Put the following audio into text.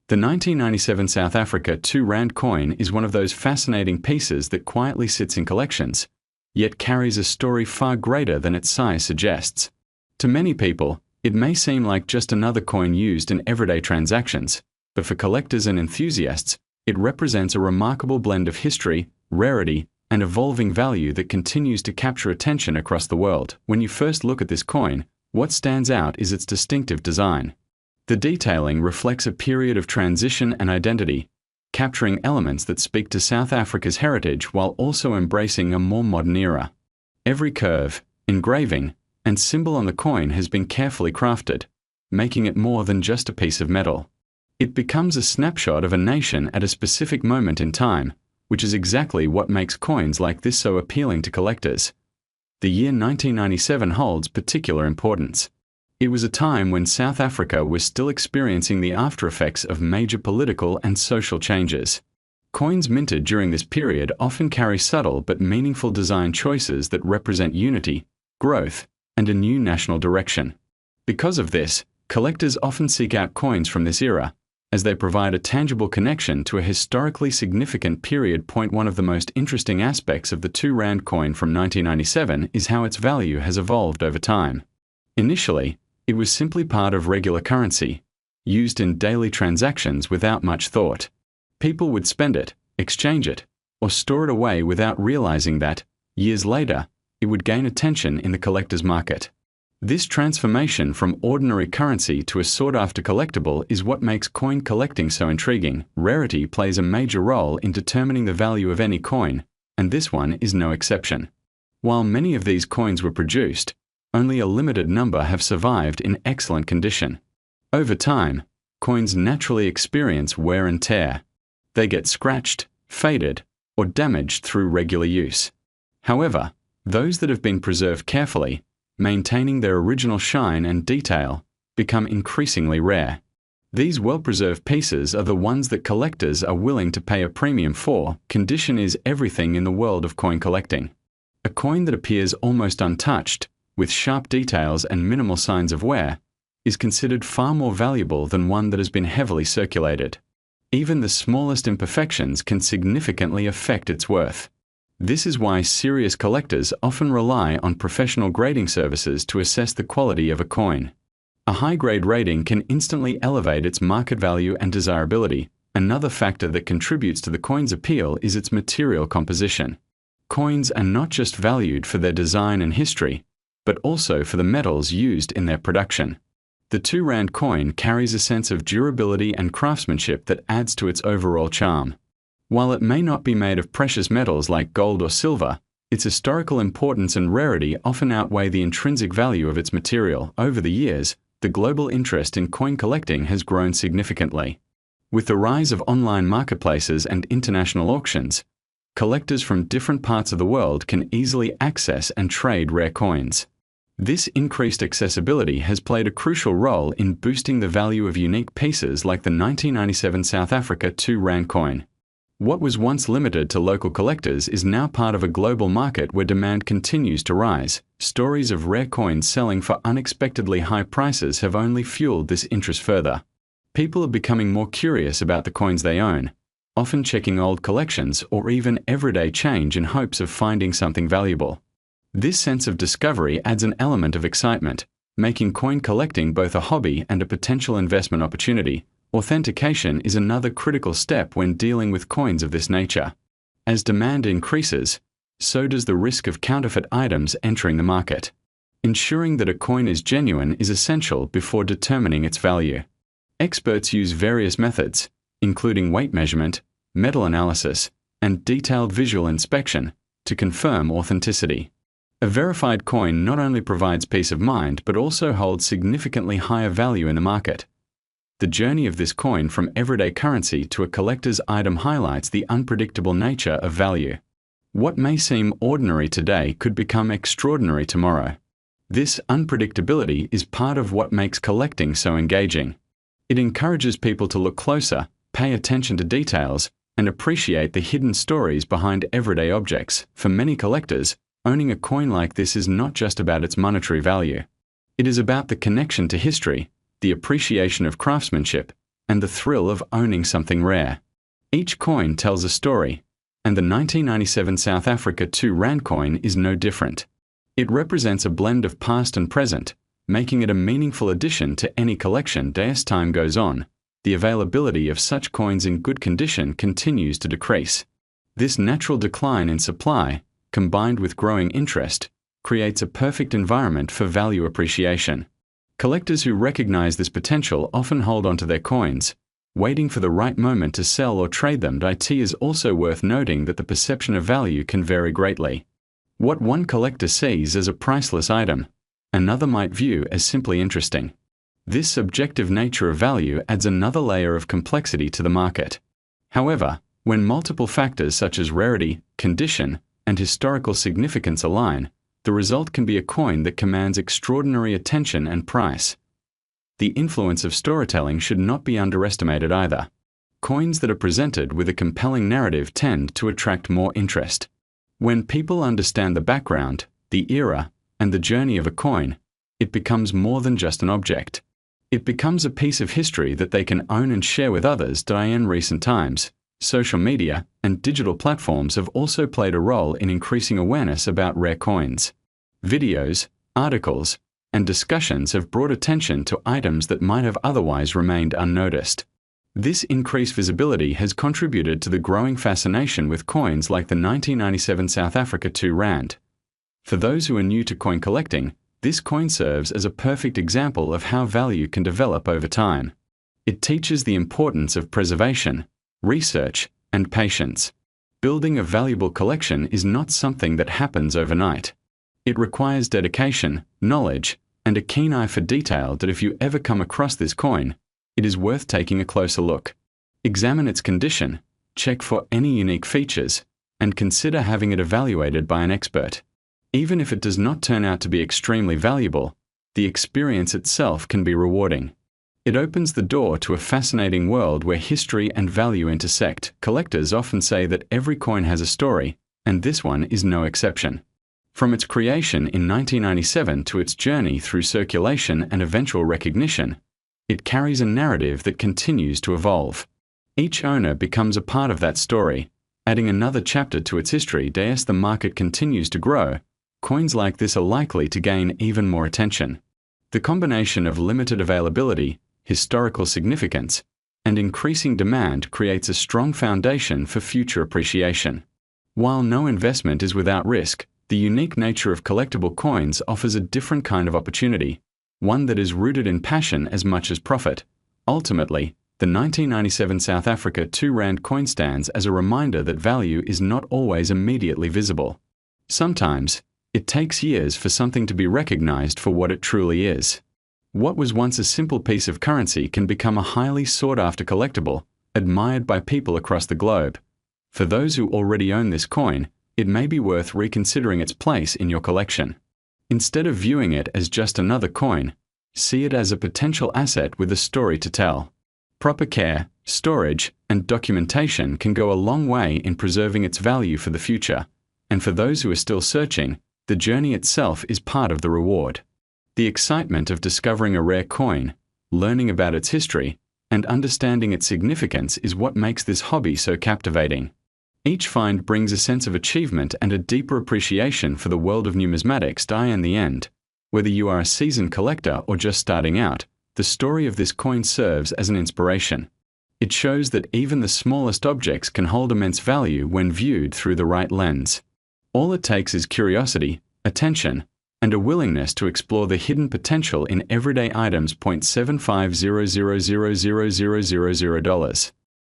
The 1997 South Africa 2 Rand coin is one of those fascinating pieces that quietly sits in collections, yet carries a story far greater than its size suggests. To many people, it may seem like just another coin used in everyday transactions, but for collectors and enthusiasts, it represents a remarkable blend of history, rarity, and evolving value that continues to capture attention across the world. When you first look at this coin, what stands out is its distinctive design. The detailing reflects a period of transition and identity, capturing elements that speak to South Africa's heritage while also embracing a more modern era. Every curve, engraving, and symbol on the coin has been carefully crafted, making it more than just a piece of metal. It becomes a snapshot of a nation at a specific moment in time, which is exactly what makes coins like this so appealing to collectors. The year 1997 holds particular importance. It was a time when South Africa was still experiencing the aftereffects of major political and social changes. Coins minted during this period often carry subtle but meaningful design choices that represent unity, growth, and a new national direction. Because of this, collectors often seek out coins from this era, as they provide a tangible connection to a historically significant period. One of the most interesting aspects of the 2 Rand coin from 1997 is how its value has evolved over time. Initially, it was simply part of regular currency, used in daily transactions without much thought. People would spend it, exchange it, or store it away without realizing that, years later, it would gain attention in the collector's market. This transformation from ordinary currency to a sought-after collectible is what makes coin collecting so intriguing. Rarity plays a major role in determining the value of any coin, and this one is no exception. While many of these coins were produced, only a limited number have survived in excellent condition. Over time, coins naturally experience wear and tear. They get scratched, faded, or damaged through regular use. However, those that have been preserved carefully, maintaining their original shine and detail, become increasingly rare. These well-preserved pieces are the ones that collectors are willing to pay a premium for. Condition is everything in the world of coin collecting. A coin that appears almost untouched, with sharp details and minimal signs of wear, is considered far more valuable than one that has been heavily circulated. Even the smallest imperfections can significantly affect its worth. This is why serious collectors often rely on professional grading services to assess the quality of a coin. A high-grade rating can instantly elevate its market value and desirability. Another factor that contributes to the coin's appeal is its material composition. Coins are not just valued for their design and history, but also for the metals used in their production. The 2 Rand coin carries a sense of durability and craftsmanship that adds to its overall charm. While it may not be made of precious metals like gold or silver, its historical importance and rarity often outweigh the intrinsic value of its material. Over the years, the global interest in coin collecting has grown significantly. With the rise of online marketplaces and international auctions, collectors from different parts of the world can easily access and trade rare coins. This increased accessibility has played a crucial role in boosting the value of unique pieces like the 1997 South Africa 2 Rand coin. What was once limited to local collectors is now part of a global market where demand continues to rise. Stories of rare coins selling for unexpectedly high prices have only fueled this interest further. People are becoming more curious about the coins they own, often checking old collections or even everyday change in hopes of finding something valuable. This sense of discovery adds an element of excitement, making coin collecting both a hobby and a potential investment opportunity. Authentication is another critical step when dealing with coins of this nature. As demand increases, so does the risk of counterfeit items entering the market. Ensuring that a coin is genuine is essential before determining its value. Experts use various methods, including weight measurement, metal analysis, and detailed visual inspection, to confirm authenticity. A verified coin not only provides peace of mind but also holds significantly higher value in the market. The journey of this coin from everyday currency to a collector's item highlights the unpredictable nature of value. What may seem ordinary today could become extraordinary tomorrow. This unpredictability is part of what makes collecting so engaging. It encourages people to look closer, pay attention to details, and appreciate the hidden stories behind everyday objects. For many collectors, owning a coin like this is not just about its monetary value. It is about the connection to history, the appreciation of craftsmanship, and the thrill of owning something rare. Each coin tells a story, and the 1997 South Africa 2 Rand coin is no different. It represents a blend of past and present, making it a meaningful addition to any collection as time goes on. The availability of such coins in good condition continues to decrease. This natural decline in supply, combined with growing interest, creates a perfect environment for value appreciation. Collectors who recognize this potential often hold onto their coins, waiting for the right moment to sell or trade them. It is also worth noting that the perception of value can vary greatly. What one collector sees as a priceless item, another might view as simply interesting. This subjective nature of value adds another layer of complexity to the market. However, when multiple factors such as rarity, condition, and historical significance align, the result can be a coin that commands extraordinary attention and price. The influence of storytelling should not be underestimated either. Coins that are presented with a compelling narrative tend to attract more interest. When people understand the background, the era, and the journey of a coin, it becomes more than just an object. It becomes a piece of history that they can own and share with others. In recent times, social media and digital platforms have also played a role in increasing awareness about rare coins. Videos, articles, and discussions have brought attention to items that might have otherwise remained unnoticed. This increased visibility has contributed to the growing fascination with coins like the 1997 South Africa 2 Rand. For those who are new to coin collecting, this coin serves as a perfect example of how value can develop over time. It teaches the importance of preservation, research, and patience. Building a valuable collection is not something that happens overnight. It requires dedication, knowledge, and a keen eye for detail that if you ever come across this coin, it is worth taking a closer look. Examine its condition, check for any unique features, and consider having it evaluated by an expert. Even if it does not turn out to be extremely valuable, the experience itself can be rewarding. It opens the door to a fascinating world where history and value intersect. Collectors often say that every coin has a story, and this one is no exception. From its creation in 1997 to its journey through circulation and eventual recognition, it carries a narrative that continues to evolve. Each owner becomes a part of that story, adding another chapter to its history. As the market continues to grow, coins like this are likely to gain even more attention. The combination of limited availability, historical significance, and increasing demand creates a strong foundation for future appreciation. While no investment is without risk, the unique nature of collectible coins offers a different kind of opportunity, one that is rooted in passion as much as profit. Ultimately, the 1997 South Africa 2 Rand coin stands as a reminder that value is not always immediately visible. Sometimes, it takes years for something to be recognized for what it truly is. What was once a simple piece of currency can become a highly sought-after collectible, admired by people across the globe. For those who already own this coin, it may be worth reconsidering its place in your collection. Instead of viewing it as just another coin, see it as a potential asset with a story to tell. Proper care, storage, and documentation can go a long way in preserving its value for the future, and for those who are still searching, the journey itself is part of the reward. The excitement of discovering a rare coin, learning about its history, and understanding its significance is what makes this hobby so captivating. Each find brings a sense of achievement and a deeper appreciation for the world of numismatics. In the end, whether you are a seasoned collector or just starting out, the story of this coin serves as an inspiration. It shows that even the smallest objects can hold immense value when viewed through the right lens. All it takes is curiosity, attention, and a willingness to explore the hidden potential in everyday items. $750,000,000.